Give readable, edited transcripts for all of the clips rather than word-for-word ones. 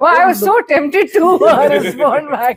I was so tempted to respond back.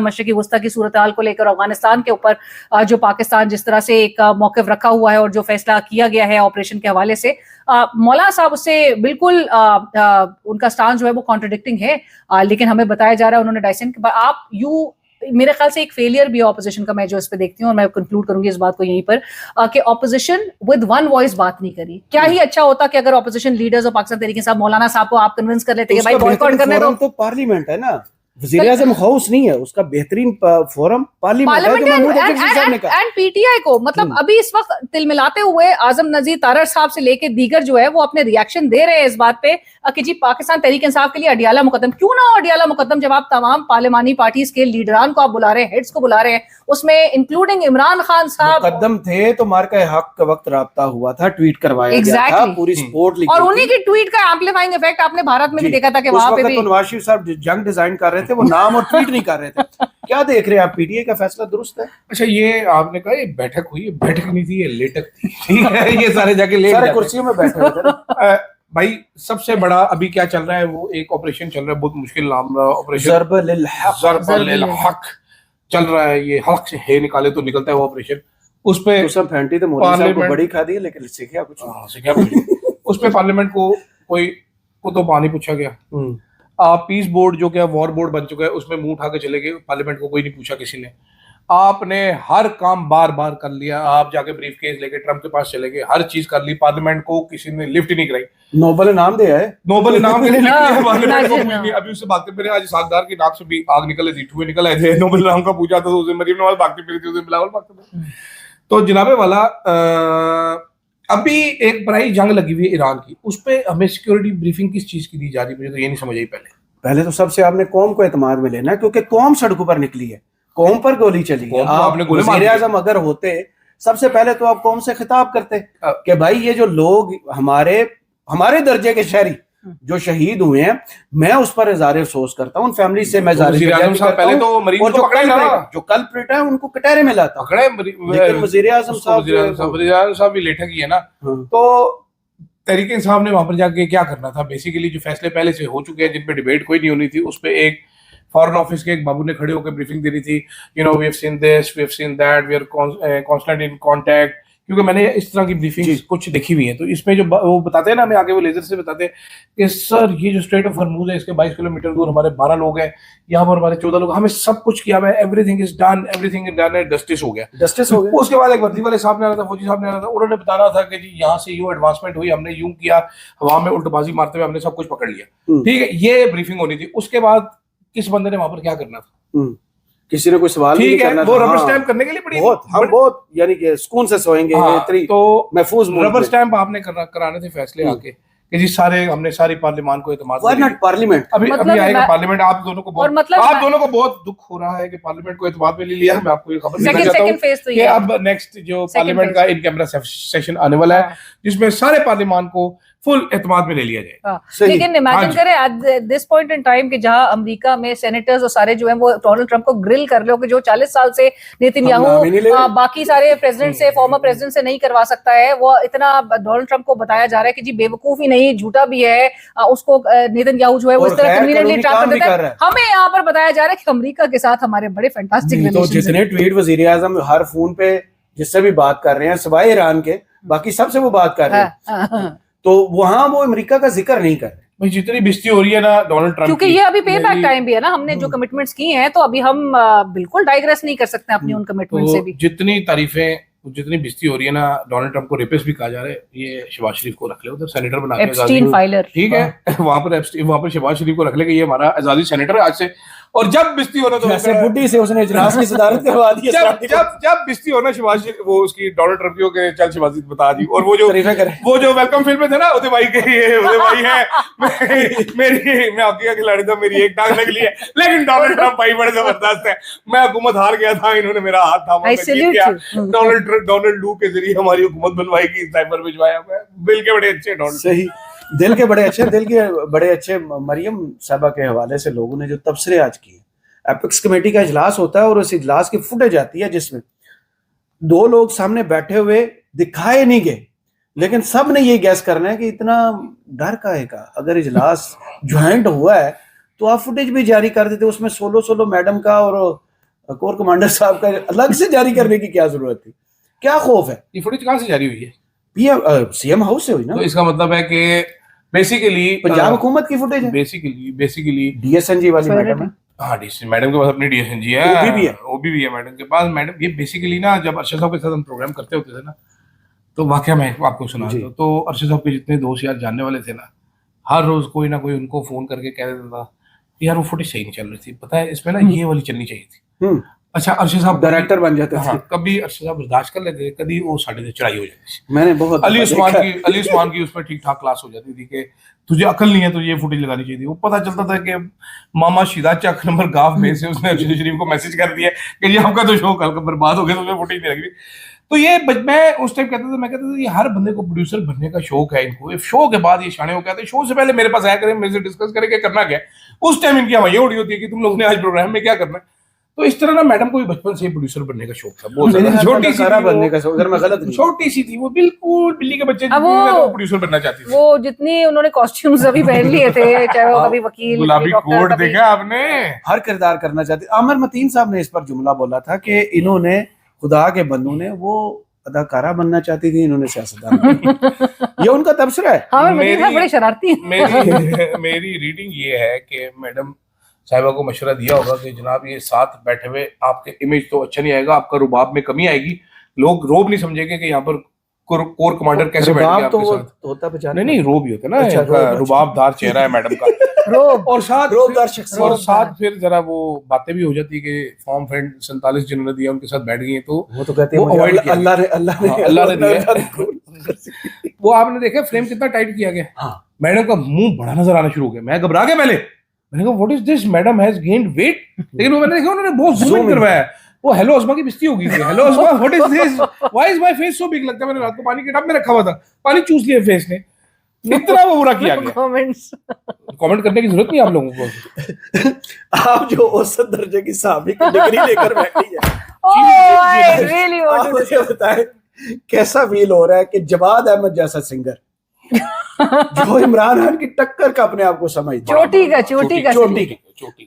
مشرقی وسطی کی صورتحال کو لے کر, افغانستان کے اوپر جو پاکستان جس طرح سے ایک موقف رکھا ہوا ہے اور جو فیصلہ کیا گیا ہے آپریشن کے حوالے سے, مولانا صاحب اس سے بالکل ان کا سٹانس جو ہے وہ کانٹرڈکٹنگ ہے, لیکن ہمیں بتایا جا رہا ہے انہوں نے ڈائسن کے بعد آپ میرے خیال سے ایک فیلئر بھی ہے اپوزیشن کا, میں جو اس پہ دیکھتی ہوں, اور میں کنکلوڈ کروں گی اس بات کو یہیں پر کہ اپوزیشن ود ون وائس بات نہیں کری. کیا ہی اچھا ہوتا کہ اگر اپوزیشن لیڈرز اور پاکستان تحریک انصاف مولانا صاحب کو آپ کنونس کر لیتے کہ بھائی بائیکاٹ کرنے دو. تو پارلیمنٹ ہے نا, وزیر اعظم ہاؤس نہیں ہے, اس کا بہترین فورم پارلیمنٹ ہے جو محمود حفیظ صاحب نے کہا. اینڈ پی ٹی آئی کو مطلب ابھی اس وقت تل ملاتے ہوئے اعظم نذیر تارڑ صاحب سے لے کے دیگر جو ہے وہ اپنے ریئیکشن دے رہے ہیں اس بات پہ کہ جی پاکستان تحریک انصاف کے لیے اڈیالہ مقدم کیوں نہ ہو. اڈیالہ مقدم جب آپ تمام پارلیمانی پارٹیز کے لیڈران کو آپ بلا رہے ہیں, ہیڈز کو بلا رہے ہیں, اس میں انکلوڈنگ عمران خان صاحب مقدم تھے, تو مارکہ حق کا وقت رابطہ ہوا تھا, ٹویٹ کروایا گیا تھا, پوری سپورٹ لکھی اور انہی کی ٹویٹ کا ایمپلیفائنگ ایفیکٹ آپ نے بھارت میں بھی دیکھا تھا کہ وہاں پہ بھی تو نواز شریف صاحب جنگ ڈیزائن کر رہے تھے, وہ نام اور ٹویٹ نہیں کر رہے تھے. کیا دیکھ رہے ہیں آپ, پی ٹی آئی کا فیصلہ درست ہے؟ اچھا یہ آپ نے کہا یہ بیٹھک ہوئی, یہ بیٹھک نہیں تھی, یہ لیٹک تھی, ٹھیک ہے, یہ سارے جا کے لیٹ سارے کرسیوں میں بیٹھے ہوئے تھے. بھائی سب سے بڑا ابھی کیا چل رہا ہے, وہ ایک آپریشن چل رہا ہے, بہت مشکل نام رہا آپریشن ضرب للحق, ضرب للحق چل رہا ہے. یہ حق سے ہے نکالے تو نکلتا ہے وہ آپریشن. اس پہ سب پھینٹی تو مولوی صاحب کو بڑی کھا دی, لیکن سیکھا کچھ اس پہ پارلیمنٹ کو کوئی کو تو پانی پوچھا گیا. پیس بورڈ جو کہ وار بورڈ بن چکا ہے اس میں منہ اٹھا کے چلے گئے, پارلیمنٹ کو کوئی نہیں پوچھا کسی نے. آپ نے ہر کام بار بار کر لیا, آپ جا کے بریف کیس لے کے ٹرمپ کے پاس چلے گئے, ہر چیز کر لی, پارلیمنٹ کو کسی نے لفٹ نہیں کرائی. نوبل انعام دیا ہے, نوبل انعام کے لیے پارلیمنٹ کو نہیں. ابھی اس سے بات کرتے رہے, آج ساکدار کی ناک سے بھی آگ نکلے تھی, ٹھوئے نکل آئے تھے, نوبل انعام کا پوچھا تھا, اسے مریم نواز بھاگتی پھری تھی, اسے بلاول بھاگتے تھے. تو جناب والا ابھی ایک بڑی جنگ لگی ہوئی ہے ایران کی, اس پہ ہمیں سیکورٹی بریفنگ کس چیز کی دی جا رہی ہے, مجھے تو یہ نہیں سمجھ آئی. پہلے تو سب سے آپ نے قوم کو اعتماد میں لینا ہے, کیونکہ قوم سڑکوں پر نکلی ہے, قوم پر گولی چلی ہے. آپ وزیر اعظم اگر ہوتے سب سے پہلے تو آپ قوم سے خطاب کرتے کہ بھائی یہ جو لوگ ہمارے درجے کے شہری جو شہید ہوئے ہیں, میں اس پر اظہار افسوس کرتا ہوں, ان فیملی سے میں پہلے تو مریض کو پکڑے نا, جو کلپریٹ ہے ان کو کٹہرے میں لاتا پکڑے. لیکن وزیر اعظم صاحب بھی لیٹک ہی ہے نا. تو تحریک انصاف نے وہاں پر جا کے کیا کرنا تھا, بیسیکلی جو فیصلے پہلے سے ہو چکے ہیں جن پہ ڈیبیٹ کوئی نہیں ہونی تھی, اس پہ ایک فارن آفس کے ایک بابو نے کھڑے ہو کے بریفنگ دی رہی تھی. You know we have seen this, we have seen that, we are constant in contact. کیونکہ میں نے اس طرح کی بریفنگ کچھ دیکھی ہوئی ہیں, تو اس میں جو وہ بتاتے ہیں نا, ہمیں آگے وہ لیزر سے بتاتے ہیں کہ سر یہ جو اسٹریٹ آف ہرموز ہے اس کے 22 کلومیٹر دور ہمارے 12 لوگ ہیں, یہاں پر ہمارے 14 لوگ, ہمیں سب کچھ کیا ہوا ہے, every thing is done, every thing is done ہے, جسٹس ہو گیا. اس کے بعد ایک وردی والے صاحب نے آنا تھا, فوجی صاحب نے آنا تھا, انہوں نے بتانا تھا کہ جی یہاں سے یوں ایڈوانسمنٹ ہوئی, ہم نے یوں کیا, ہوا میں الٹ بازی مارتے ہوئے ہم نے سب کچھ پکڑ لیا. ٹھیک ہے, یہ بریفنگ ہونی تھی. اس کے بعد کس بندے نے وہاں پر کیا کرنا تھا, کسی نے کوئی سوال نہیں کرنا تھا, وہ ربر سٹیمپ کرنے کے لیے پڑی, بہت یعنی کہ سکون سے سوئیں گے, تو محفوظ ربر سٹیمپ آپ نے کرانے تھے فیصلے آ کے کہ جی سارے ہم نے ساری پارلیمان کو اعتماد کیا. پارلیمنٹ ابھی آئے گا پارلیمنٹ, آپ دونوں کو بہت دکھ ہو رہا ہے کہ پارلیمنٹ کو اعتماد میں لے لیا. میں آپ کو یہ خبر دینا چاہتا ہوں کہ اب نیکسٹ جو پارلیمنٹ کا ان کیمرا سیشن آنے والا ہے جس میں سارے پارلیمان کو فل اعتماد میں لے لیا جائے. لیکن امیجن کریں at this point in time کہ جہاں امریکہ میں سینیٹرز اور سارے جو ہیں وہ ڈونلڈ ٹرمپ کو گرل کر لو کہ جو 40 سال سے نیتن یاہو باقی سارے پریزیڈنٹ سے, فارمر پریزیڈنٹ سے نہیں کروا سکتا ہے, وہ اتنا ڈونلڈ ٹرمپ کو بتایا جا رہا ہے کہ جی بے وقوف ہی نہیں, جھوٹا بھی ہے, اس کو نیتن یاہو جو ہے وہ اس طرح کنوینینٹلی ٹریپ کر دیتا ہے. ہمیں یہاں پر بتایا جا رہا ہے کہ امریکہ کے ساتھ ہمارے بڑے فینٹاسٹک ریلیشنز ہیں. جتنے ٹویٹ وزیر اعظم ہر فون پہ جس سے بھی بات کر رہے ہیں سوائے ایران کے, باقی سب سے وہ بات کر رہے ہیں, تو وہاں وہ امریکہ کا ذکر نہیں کر رہے. جتنی بستی ہو رہی ہے نا ڈونلڈ ٹرمپ, کیونکہ یہ ابھی پے بیک ٹائم بھی ہے نا, ہم نے جو کمٹمنٹس کی ہیں تو ابھی ہم بالکل ڈائگریس نہیں کر سکتے اپنی ان کمٹمنٹ سے بھی. جتنی تعریفیں جتنی بستی ہو رہی ہے نا, ڈونلڈ ٹرمپ کو ریپس بھی کہا جا رہا ہے, یہ شہباز شریف کو رکھ لے ادھر سینیٹر بنا کے, ایپسٹین فائلر, ٹھیک ہے, وہاں پر شہباز شریف کو رکھ لے کہ یہ ہمارا اعزازی سینیٹر ہے آج سے. اور جب بستی ہونا تو بڈھی سے اس نے اجلاس کی صدارت کروا دی, جب بستی ہونا شہباز وہ اس کی ڈونلڈ ٹرمپ کی ہو کے چل شہباز بتا دی. اور وہ جو ویلکم فلم میں تھے نا, ادے بھائی کے ادے بھائی ہے میری, میں ہاکی کا کھلاڑی تھا, میری ایک ٹانگ لگ لی ہے, لیکن ڈونلڈ ٹرمپ بھائی بڑے زبردست ہے, میں حکومت ہار گیا تھا, انہوں نے میرا ہاتھ تھاما, ڈونلڈ لو کے ذریعے ہماری حکومت بنوائی گی, سائبر بھجوایا. دل کے بڑے اچھے ڈونلڈ, صحیح, دل کے بڑے اچھے. مریم صاحبہ کے حوالے سے لوگوں نے جو تبصرے آج کیے, ایپکس کمیٹی کا اجلاس ہوتا ہے اور اس اجلاس کی فوٹیج آتی ہے جس میں 2 لوگ سامنے بیٹھے ہوئے دکھائے نہیں گئے, لیکن سب نے یہ گیس کرنا ہے کہ اتنا ڈر کا ہے کا, اگر اجلاس جوائنٹ ہوا ہے تو آپ فوٹیج بھی جاری کر دیتے, اس میں سولو میڈم کا اور کور کمانڈر صاحب کا الگ سے جاری کرنے کی کیا ضرورت تھی؟ کیا خوف ہے؟ یہ فوٹیج کہاں سے جاری ہوئی ہے؟ سی ایم ہاؤس سے ہوئی نا. تو اس کا مطلب ہے کہ بیسیکلی پنجاب حکومت کی فوٹیج ہے, basically D S N G والی میڈم ہے. ہاں ڈی ایس میڈم کے پاس اپنی ڈی ایس این جی ہے, وہ بھی ہے میڈم کے پاس. میڈم یہ بیسیکلی نا جب ارشد صاحب کے ساتھ ہم پروگرام کرتے ہوتے تھے نا, تو واقعہ میں آپ کو سنا دوں تو ارشد صاحب کے جتنے دوست یار جاننے والے تھے نا, ہر روز کوئی نہ کوئی ان کو فون کر کے کہہ دیتا تھا یار وہ فوٹیج صحیح نہیں چل رہی تھی, پتہ ہے اس میں نا یہ والی چلنی چاہیے تھی. اچھا ارشد صاحب ڈائریکٹر بن جاتے تھے, کبھی ارشد صاحب برداشت کر لیتے, کبھی وہ ساڑھے سے چڑھائی ہو جاتی تھی. میں نے بہت علی عثمان کی اس پہ ٹھیک ٹھاک کلاس ہو جاتی تھی کہ تجھے عقل نہیں ہے تو یہ فوٹیج لگانی چاہیے تھی. وہ پتہ چلتا تھا کہ ماما شیدا چک نمبر گاف میں سے اس نے ارشد شریف کو میسج کر دیا کہ یہ آپ کا تو شو کل کا برباد ہو گیا, تو فوٹیج نہیں لگی. تو یہ میں اس ٹائم کہتا تھا یہ ہر بندے کو پروڈیوسر بننے کا شوق ہے, ان کو شو کے بعد یہ شانے ہو کہتے ہیں شو سے پہلے میرے پاس آیا کریں, میرے سے ڈسکس کریں کہ کرنا کیا ہے. اس ٹائم ان کی ہوائیں اڑی ہوتی ہے کہ تم لوگ نے آج پروگرام میں کیا کرنا ہے. تو اس طرح نا میڈم کو بھی بچپن سے پروڈیوسر بننے کا شوق تھا, چھوٹی سی تھی وہ, بالکل بلی کے بچے پروڈیوسر بننا چاہتی تھی. وہ جتنی انہوں نے کاسٹیومز ابھی پہن لیے تھے, چاہے وہ کبھی وکیل, گلابی کوٹ دیکھا آپ نے, ہر کردار کرنا چاہتے. عامر متین صاحب نے اس پر جملہ بولا تھا کہ انہوں نے خدا کے بندوں نے وہ اداکارہ بننا چاہتی تھی, انہوں نے سیاستدان. یہ ان کا تبصرہ ہے. بڑے شرارتی. میری ریڈنگ یہ ہے کہ میڈم صاحبہ کو مشورہ دیا ہوگا کہ جناب یہ ساتھ بیٹھے ہوئے آپ کے امیج تو اچھا نہیں آئے گا, آپ کا رباب میں کمی آئے گی, لوگ روب نہیں سمجھیں گے کہ یہاں پر کور کمانڈر کیسے بیٹھ گیا آپ کے ساتھ. نہیں روب ہی ہوتا ہے نا, رباب دار چہرہ ہے میڈم کا, اور ساتھ پھر ذرا وہ باتیں بھی ہو جاتی کہ فارم فرینڈ 47 جنہوں نے دیا ان کے ساتھ بیٹھ گئی ہیں, تو وہ تو کہتے ہیں اللہ نے دیا. وہ آپ نے دیکھا فریم کتنا ٹائٹ کیا گیا, میڈم کا منہ بڑا نظر آنا شروع ہو گیا. میں گھبرا گیا, میں نے کہا what is this, madam has gained weight. لیکن وہ میں نے دیکھا انہوں نے بہت زوم ان کروایا ہے. وہ ہیلو اسما کی بستی ہوگی تھی, hello Asma what is this, why is my face so big. لگتا ہے میں نے رات کو پانی کے ٹب میں رکھا ہوا تھا, پانی چوس لیا فیس نے, اتنا وہ برا کیا گیا. کامنٹ کرنے کی ضرورت نہیں آپ لوگوں کو. آپ جو اوسط درجے کی صحافی کی ڈگری لے کر بیٹھی ہے, مجھے بتائیں کیسا فیل ہو رہا ہے کہ جواد احمد جیسا سنگر جو عمران خان کی ٹکر کا اپنے آپ کو سمجھتا ہے, چوٹی کا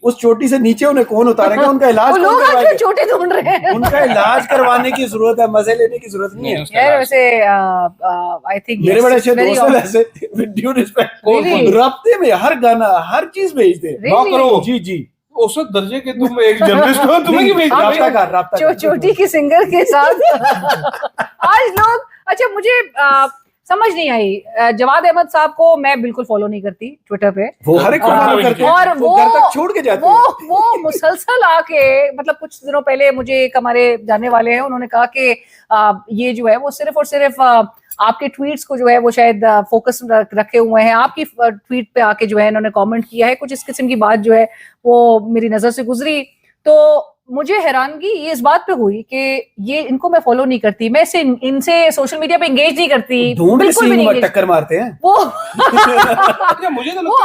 اس چوٹی سے نیچے انہیں کون اتارے گا, ان کا علاج کون کروائے گا, چوٹی ڈھونڈ رہے ہیں, ان کا علاج کروانے کی ضرورت ہے, مزے لینے کی ضرورت نہیں ہے. یار ویسے آئی تھنک میرے بڑے اچھے دوست ہیں ایسے, ود ڈیو ریسپیکٹ, رابطے میں ہر گانا ہر چیز بھیجتے ہیں. جی اوسط درجے کے تم ایک جرنلسٹ ہو, تمہیں کی رابطہ چوٹی کے سنگر کے ساتھ آج لوگ. اچھا مجھے سمجھ نہیں آئی, جواد احمد صاحب کو میں بالکل فالو نہیں کرتی ٹویٹر پہ, اور وہ مسلسل آ کے مطلب کچھ دنوں پہلے مجھے ایک ہمارے جاننے والے ہیں, انہوں نے کہا کہ یہ جو ہے وہ صرف اور صرف آپ کے ٹویٹس کو جو ہے وہ شاید فوکس رکھے ہوئے ہیں, آپ کی ٹویٹ پہ آ کے جو ہے انہوں نے کامنٹ کیا ہے, کچھ اس قسم کی بات جو ہے وہ میری نظر سے گزری. تو مجھے حیرانگی یہ اس بات پہ ہوئی کہ یہ ان کو میں فالو نہیں کرتی, میں ان سے سوشل میڈیا پہ انگیج نہیں کرتی, بالکل بھی نہیں ٹکر مارتے ہیں وہ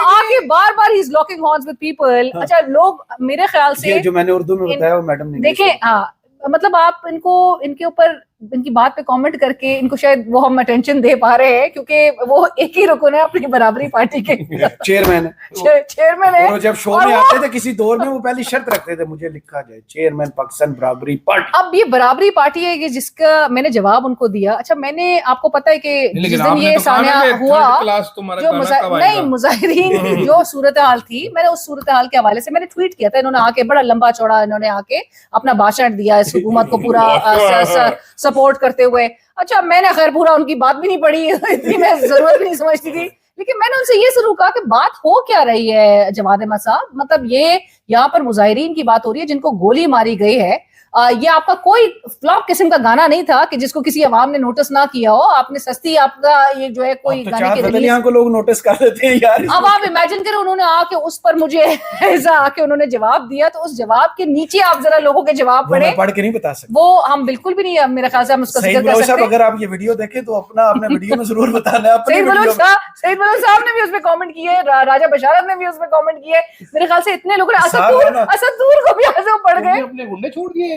آگے بار بار ہی از لاکنگ ہارنز ود پیپل. اچھا لوگ میرے خیال سے جو میں نے اردو میں بتایا وہ میڈم نے دیکھیں, ہاں مطلب آپ ان کو ان کے اوپر ان کی بات پہ کامنٹ کر کے ان کو شاید وہ ہم اٹینشن دے پا رہے ہیں کیونکہ وہ ایک ہی رکن ہے اپنی برابری پارٹی کے, چیئرمین ہے. اور جب شو میں آتے تھے کسی دور میں وہ پہلی شرط رکھتے تھے مجھے لکھا جائے چیئرمین پاکستان برابری پارٹی. اب یہ برابری پارٹی ہے کہ جس کا میں نے جواب ان کو دیا. اچھا میں نے آپ کو پتا ہے کہ جس دن یہ سانحہ ہوا جو نہیں مظاہرین جو صورتحال تھی, میں نے اس صورتحال کے حوالے سے میں نے ٹویٹ کیا تھا, انہوں نے آ کے بڑا لمبا چوڑا انہوں نے آ کے اپنا بھاشن دیا اس حکومت کو پورا سپورٹ کرتے ہوئے. اچھا میں نے خیر پورا ان کی بات بھی نہیں پڑھی, اتنی میں ضرورت بھی نہیں سمجھتی تھی, لیکن میں نے ان سے یہ ضرور کہا کہ بات ہو کیا رہی ہے جواد احمد صاحب, مطلب یہ یہاں پر مظاہرین کی بات ہو رہی ہے جن کو گولی ماری گئی ہے. یہ آپ کا کوئی فلاپ قسم کا گانا نہیں تھا کہ جس کو کسی عوام نے نوٹس نہ کیا ہو, آپ نے سستی آپ کا یہ جو ہے کوئی گانے کی ریلیز کو لوگ نوٹس کر دیتے ہیں یار. اب آپ امیجن کریں انہوں نے آ کے اس پر مجھے ایسا آ کے انہوں نے جواب دیا, تو اس جواب کے نیچے آپ ذرا لوگوں کے جواب پڑھیں, پڑھ کے نہیں بتا سکتے وہ ہم بالکل بھی نہیں, میرے خیال سے ہم اس کا ذکر کر سکتے. اگر آپ یہ ویڈیو دیکھیں تو اپنے ویڈیو میں ضرور بتانا. سعید ملک صاحب نے بھی اس پہ کامنٹ کی ہے, راجہ بشارت نے بھی اس پہ کامنٹ کی ہے, میرے خیال سے اتنے لوگوں نے اسد دور کو بھی پڑھ گئے, اپنے گنڈے چھوڑ دیے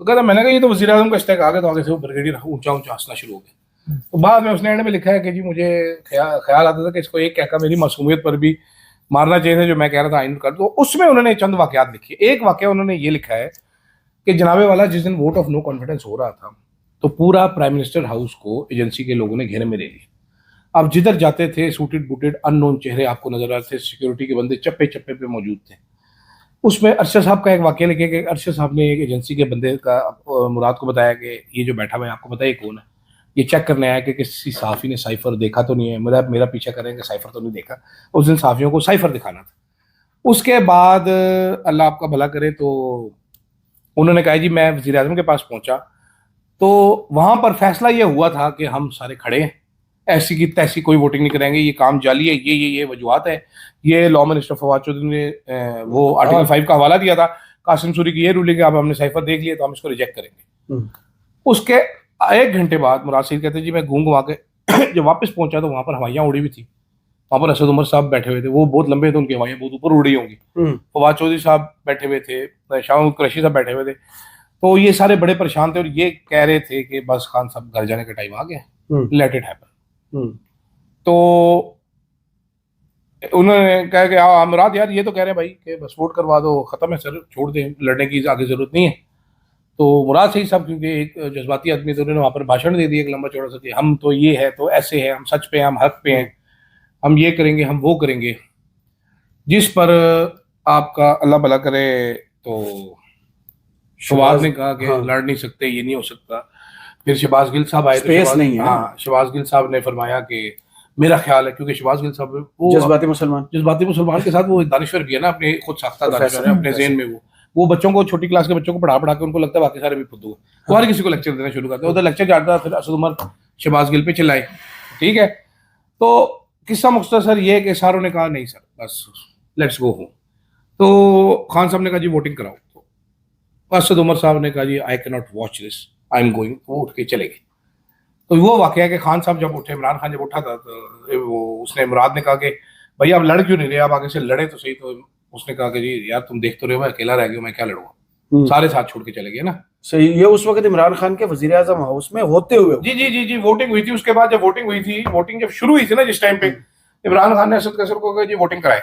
تو کہتا میں نے کہا یہ تو وزیر اعظم کا استحقاق ہے, تو آگے سے وہ بریگیڈیئر اونچا اونچا ہنسنا شروع ہو گیا. تو بعد میں اس نے اینڈ میں لکھا ہے کہ جی مجھے خیال آتا تھا کہ اس کو ایک کہہ میری معصومیت پر بھی مارنا چاہیے تھا جو میں کہہ رہا تھا آئین کر. تو اس میں انہوں نے چند واقعات لکھے. ایک واقعہ انہوں نے یہ لکھا ہے کہ جناب والا جس دن ووٹ آف نو کانفیڈنس ہو رہا تھا تو پورا پرائم منسٹر ہاؤس کو ایجنسی کے لوگوں نے گھیرے میں لے لیا. اب جدھر جاتے تھے سوٹڈ بوٹڈ ان نون چہرے آپ کو نظر آتے تھے, سیکورٹی کے بندے چپے چپے پہ موجود تھے. اس میں ارشد صاحب کا ایک واقعہ لکھے کہ ارشد صاحب نے ایک ایجنسی کے بندے کا مراد کو بتایا کہ یہ جو بیٹھا ہوا ہے آپ کو بتایا کون ہے, یہ چیک کرنے آیا کہ کسی صحافی نے سائفر دیکھا تو نہیں ہے, میرا پیچھا کریں کہ سائفر تو نہیں دیکھا. اس دن صحافیوں کو سائفر دکھانا تھا. اس کے بعد اللہ آپ کا بھلا کرے تو انہوں نے کہا جی میں وزیر اعظم کے پاس پہنچا تو وہاں پر فیصلہ یہ ہوا تھا کہ ہم سارے کھڑے ہیں, ایسی کی تیسی کوئی ووٹنگ نہیں کریں گے, یہ کام جعلی ہے, یہ وجوہات ہے. یہ لا منسٹر فواد چودھری نے وہ آرٹیکل 5 کا حوالہ دیا تھا, قاسم سوری کی یہ رولنگ ہے اب ہم نے سائفر دیکھ لیا تو ہم اس کو ریجیکٹ کریں گے. اس کے 1 گھنٹے بعد مراد سعید کہتے ہیں جی میں گھوم کے جب واپس پہنچا تو وہاں پر ہوائیاں اڑی ہوئی تھی. وہاں پر اسد عمر صاحب بیٹھے ہوئے تھے, وہ بہت لمبے تھے, ان کی ہوائیاں بہت اوپر اڑی ہوں گی. فواد چودھری صاحب بیٹھے ہوئے تھے, شاہ قریشی صاحب بیٹھے ہوئے تھے. تو یہ سارے بڑے پریشان تھے اور یہ کہہ رہے تھے کہ بس خان صاحب گھر جانے کا ٹائم آ گیا, لیٹ اٹ ہیپن. تو انہوں نے کہا کہ مراد یار یہ تو کہہ رہے ہیں بھائی کہ بس ووٹ کروا دو, ختم ہے سر, چھوڑ دیں, لڑنے کی آگے ضرورت نہیں ہے. تو مراد صحیح صاحب کیونکہ ایک جذباتی آدمی تھے, انہوں نے وہاں پر بھاشن دے دیا ایک لمبا چوڑا سا کہ ہم تو یہ ہے تو ایسے ہیں, ہم سچ پہ ہیں, ہم حق پہ ہیں, ہم یہ کریں گے, ہم وہ کریں گے. جس پر آپ کا اللہ بھلا کرے تو شہباز نے کہا کہ لڑ نہیں سکتے, یہ نہیں ہو سکتا. پھر شہباز گل صاحب آئے تو شہباز گل صاحب نے فرمایا کہ میرا خیال ہے, کیونکہ شہباز گل صاحب جذباتی مسلمان کے ساتھ وہ دانشور بھی ہے نا, اپنے خود ساختہ دانشور ہے اپنے ذہن میں. وہ بچوں کو چھوٹی کلاس کے بچوں کو پڑھا کے ان کو لگتا ہے باقی سارے بھی فدو ہیں, تو ہر کسی کو لیکچر دینا شروع کرتے ہیں. ادھر لیکچر چاہتا پھر اسد عمر شہباز گل پہ چلائے. ٹھیک ہے, تو قصہ مختصر یہ ہے کہ ساروں نے کہا نہیں سر بس لیٹس گو ہوم. تو خان صاحب نے کہا جی ووٹنگ کراؤ. تو اسد عمر صاحب نے کہا جی آئی کی not watch this, I am going. وہ اٹھ کے چلے گئے. تو وہ واقعہ ہے کہ خان صاحب جب اٹھے, عمران خان جب اٹھا تھا تو وہ اس نے مراد نے کہا کہ بھائی آپ لڑ کیوں نہیں رہے, آپ آگے سے لڑے تو صحیح. تو اس نے کہا کہ جی یار تم دیکھ تو رہے ہو میں اکیلا رہ گیا, میں کیا لڑوں گا, سارے ساتھ چھوڑ کے چلے گئے نا. صحیح. یہ اس وقت عمران خان کے وزیر اعظم ہاؤس میں ہوتے ہوئے جی ووٹنگ ہوئی تھی. اس کے بعد جب ووٹنگ ہوئی تھی, ووٹنگ جب شروع ہوئی تھی نا جس ٹائم پہ, عمران خان نے اسد کیسر کو کہا جی ووٹنگ کرائے.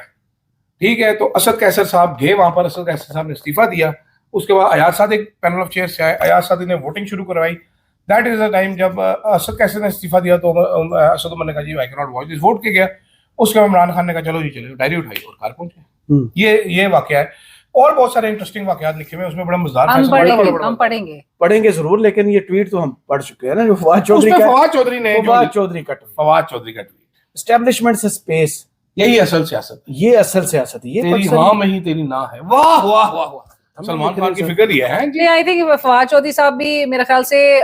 ٹھیک ہے, تو اسد کیسر صاحب گئے وہاں پر, اسد کیسر صاحب نے استعفیٰ دیا. اس کے بعد Ayaz Sadiq panel of chair سے آئے, ایاز صادق نے ووٹنگ شروع کروائی. دیٹ از دا ٹائم جب اسد کیسر نے استعفیٰ دیا تو اسد عمر نے کہا جی آئی کی ناٹ واچ دس, ووٹ کے گیا. اس کے بعد عمران خان نے کہا چلو جی چلو, ڈائری اٹھائی اور کار پہنچے. یہ واقعہ ہے. اور بہت سارے انٹرسٹنگ واقعات لکھے ہوئے, اس میں بڑا مزدار ہم پڑھیں گے ضرور, لیکن یہ ٹویٹ تو ہم پڑھ چکے ہیں نا جو فواد چودھری کا ٹویٹ. اسٹیبلشمنٹ سے اسپیس, یہی اصل سیاست, یہ اصل سیاست, یہ تیری ہاں میں ہی تیری نہ ہے. واہ واہ واہ واہ, سلمان خان کی فکر یہ ہے. نہیں, آئی تھنک فواد چودھری صاحب بھی میرے خیال سے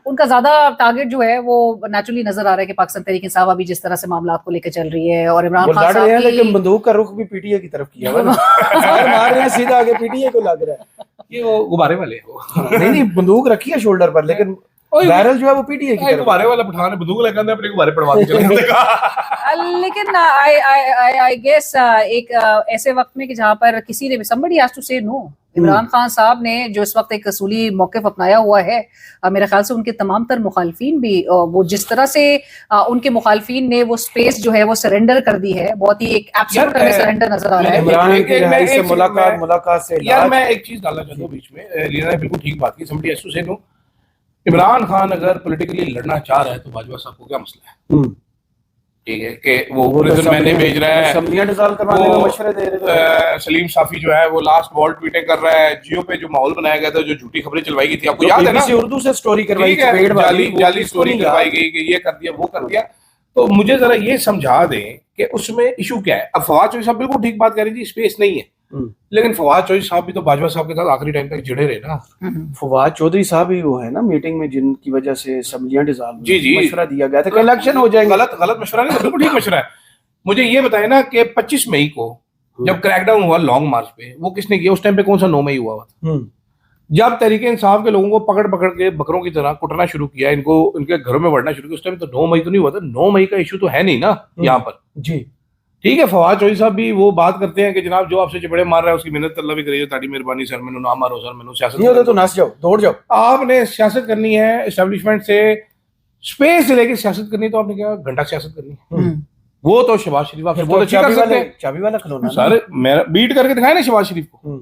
ان کا زیادہ ٹارگٹ جو ہے وہ نیچرلی نظر آ رہا ہے کہ پاکستان تحریک انصاف ابھی جس طرح سے معاملات کو لے کے چل رہی ہے, اور عمران خان صاحب کی لیکن بندوق کا رخ بھی پی ٹی اے کی طرف کیا ہوا مار رہے ہیں سیدھا آگے, پی ٹی اے کو لگ رہا ہے. یہ وہ غبارے والے نہیں بندوق رکھی ہے شولڈر پر, لیکن وائرل جو ہے وہ پی ٹی اے کی طرف. غبارے والا پٹھان بندوق لے کر اپنے غبارے پڑوا کے چلے گئے. لیکن آئی گیس ایک ایسے وقت میں کہ جہاں پر کسی نے somebody has to say no. Imran Khan صاحب نے جو اس وقت ایک اصولی موقف اپنایا ہوا ہے, میرے خیال سے ان کے تمام تر مخالفین بھی وہ جس طرح سے ان کے مخالفین نے وہ سپیس جو ہے وہ سرنڈر کر دی ہے, بہت ہی ایک ایبسولوٹ سرنڈر نظر آ رہا ہے. عمران کی رہائی سے ملاقات سے یار میں ایک چیز ڈالنا چاہتا ہوں بیچ میں, لینا نے بالکل ٹھیک بات کی, somebody has to say no. Imran Khan اگر پولیٹیکلی لڑنا چاہ رہا ہے تو باجوہ صاحب کو کیا مسئلہ ہے؟ ٹھیک ہے کہ وہ میں نے بھیج رہا ہے, اسمبلیاں ڈیزالو کروانے میں مشورے دے رہے ہیں. سلیم صافی جو ہے وہ لاسٹ بال ٹویٹیں کر رہا ہے. جیو پہ جو ماحول بنایا گیا تھا, جو جھوٹی خبریں چلوائی گئی تھی, آپ کو یاد ہے نا, اردو سے سٹوری کروائی, جعلی سٹوری کروائی گئی کہ یہ کر دیا وہ کر دیا. تو مجھے ذرا یہ سمجھا دیں کہ اس میں ایشو کیا ہے. اب فواد چودھری صاحب بالکل ٹھیک بات کر رہی تھی, اسپیس نہیں ہے, لیکن فواد چودھری صاحب بھی تو باجوہ صاحب کے ساتھ آخری ٹائم تک جڑے رہے نا. فواد چودھری صاحب ہی وہ ہے نا میٹنگ میں جن کی وجہ سے اسمبلیاں ڈیزالو, جی مشورہ دیا گیا تھا کہ الیکشن ہو جائیں گے. غلط مشورہ نہیں, بالکل ٹھیک مشورہ ہے. مجھے یہ بتائیں نا کہ 25 مئی کو جب کریک ڈاؤن ہوا لانگ مارچ پہ, وہ کس نے کیا اس ٹائم پہ؟ کون سا 9 مئی ہوا تھا, جب تحریک انصاف کے لوگوں کو پکڑ کے بکروں کی طرح کٹنا شروع کیا, ان کو ان کے گھروں میں بڑھنا شروع کیا, اس ٹائم تو 9 مئی تو نہیں ہوا تھا. 9 مئی کا ایشو تو ہے نہیں نا یہاں پر. جی ٹھیک ہے فواد چوہدری صاحب بھی وہ بات کرتے ہیں کہ جناب جو آپ سے چپڑے مار رہا ہے اس کی محنت اللہ بھی کرے تاڑی مہربانی سر میں نہ مارو سر میں سیاست نہیں ہوتا تو نس جاؤ دوڑ جاؤ. آپ نے سیاست کرنی ہے اسٹیبلشمنٹ سے اسپیس سے لے کے سیاست کرنی تو آپ نے کیا گھنٹہ سیاست کرنی ہے. وہ تو شہباز شریف آپ سے بہت اچھی کر سکتے ہیں. چابی والا کھلونا سر میرا بیٹ کر کے دکھائے نا شہباز شریف کو,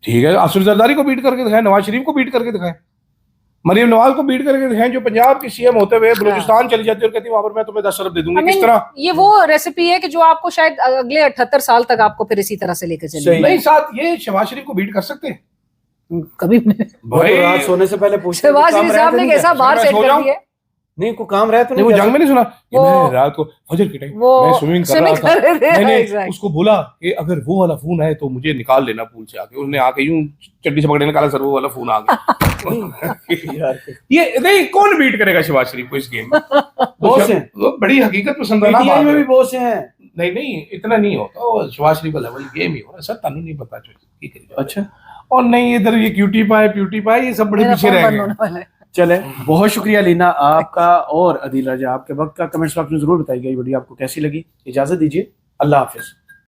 ٹھیک ہے اسد زرداری کو بیٹ کر کے دکھائے, نواز شریف کو بیٹ کر کے دکھائے, مریم نواز کو بیٹ کر کے دکھائیں جو پنجاب کی سی ایم ہوتے ہوئے بلوچستان چلی جاتی ہے اور کہتی ہے وہاں پر میں تمہیں 10 ارب دے دوں گی. کس طرح یہ وہ ریسیپی ہے کہ جو آپ کو شاید اگلے 78 سال تک آپ کو پھر اسی طرح سے لے کے چلے. نہیں ساتھ یہ شہباز شریف کو بیٹ کر سکتے ہیں کبھی رات سونے سے پہلے پوچھتے شہباز شریف صاحب نے کیسا باہر سیٹ کر دیا. نہیں کوئی کام رہے تو نہیں. وہ جنگ میں نہیں سنا کہ میں رات کو فجر کے ٹائم میں سوئمنگ کر رہا تھا, میں نے اس کو بولا کہ اگر وہ والا فون ہے تو مجھے نکال لینا پول سے آ کے. اس نے آ کے یوں چٹی سے پکڑے نکالا سر وہ والا فون آ گیا. یہ نہیں کون بیٹ کرے گا شہباز شریف کو اس گیم میں. بہت سے بڑی حقیقت پسند پی ٹی آئی میں بھی بہت سے ہیں. نہیں اتنا نہیں ہوتا شہباز شریف کا لیول گیم ہی ہو رہا ہے سر. تانوں نہیں پتا اچھا اور نہیں ادھر یہ کیوٹی پائے یہ سب بڑے پیچھے رہ گئے. چلے بہت شکریہ لینا آپ کا اور عدیل راجہ آپ کے وقت کا. کمنٹس باکس میں ضرور بتائیے گا یہ ویڈیو آپ کو کیسی لگی. اجازت دیجیے, اللہ حافظ.